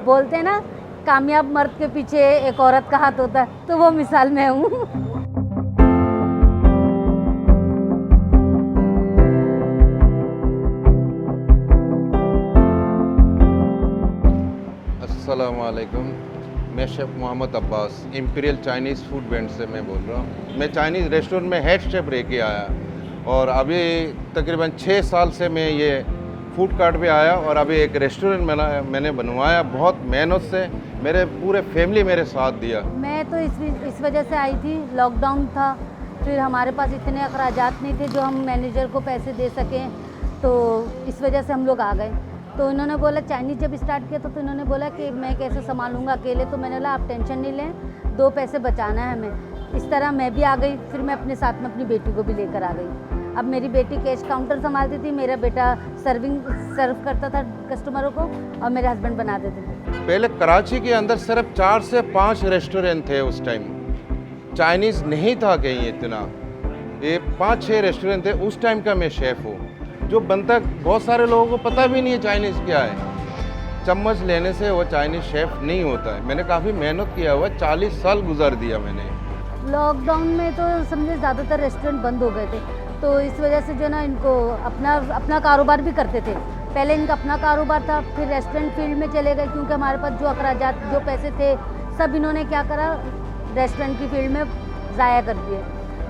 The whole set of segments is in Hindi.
बोलते हैं ना, कामयाब मर्द के पीछे एक औरत का हाथ होता है, तो वो मिसाल मैं हूँ। अस्सलाम वालेकुम। मैं chef Mohammad Abbas Imperial Chinese Food वेंट से मैं बोल रहा हूँ। मैं चाइनीज़ रेस्टोरेंट में हेड शेफ़ रह के आया और अभी तकरीबन 6 साल से मैं ये फूड कार्ट पे आया और अभी एक रेस्टोरेंट मैंने बनवाया बहुत मेहनत से। मेरे पूरे फैमिली मेरे साथ दिया। मैं तो इस वजह से आई थी, लॉकडाउन था, फिर हमारे पास इतने अखराजात नहीं थे जो हम मैनेजर को पैसे दे सकें, तो इस वजह से हम लोग आ गए। तो इन्होंने बोला, चाइनीज़ जब स्टार्ट किया तो इन्होंने बोला कि मैं कैसे संभालूंगा अकेले, तो मैंने बोला आप टेंशन नहीं लें, 2 पैसे बचाना है हमें। इस तरह मैं भी आ गई, फिर मैं अपने साथ में अपनी बेटी को भी लेकर आ गई। अब मेरी बेटी कैश काउंटर संभालती थी, मेरा बेटा सर्व करता था कस्टमरों को और मेरे हस्बैंड बनाते थे। पहले कराची के अंदर सिर्फ 4 से 5 रेस्टोरेंट थे उस टाइम, चाइनीज़ नहीं था कहीं इतना। ये 5-6 रेस्टोरेंट थे उस टाइम का मैं शेफ़ हूँ। जो बनता बहुत सारे लोगों को पता भी नहीं है चाइनीज़ क्या है। चम्मच लेने से वो चाइनीज़ शेफ़ नहीं होता है। मैंने काफ़ी मेहनत किया हुआ, 40 साल गुजार दिया मैंने। लॉकडाउन में तो समझे ज़्यादातर रेस्टोरेंट बंद हो गए थे, तो इस वजह से जो ना इनको अपना कारोबार भी करते थे। पहले इनका अपना कारोबार था, फिर रेस्टोरेंट फील्ड में चले गए, क्योंकि हमारे पास जो अखराजात जो पैसे थे सब इन्होंने क्या करा, रेस्टोरेंट की फील्ड में ज़ाया कर दिए।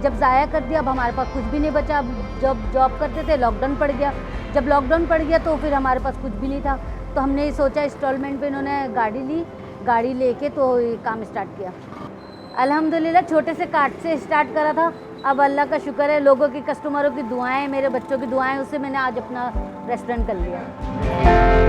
जब ज़ाया कर दिया, अब हमारे पास कुछ भी नहीं बचा। अब जब जॉब करते थे लॉकडाउन पड़ गया, जब लॉकडाउन पड़ गया तो फिर हमारे पास कुछ भी नहीं था। तो हमने ये सोचा, इंस्टॉलमेंट पे इन्होंने गाड़ी ली, गाड़ी लेके तो ये काम स्टार्ट किया। अल्हम्दुलिल्लाह छोटे से कार्ट से स्टार्ट करा था, अब अल्लाह का शुक्र है, लोगों की, कस्टमरों की दुआएं, मेरे बच्चों की दुआएं, उससे मैंने आज अपना रेस्टोरेंट कर लिया।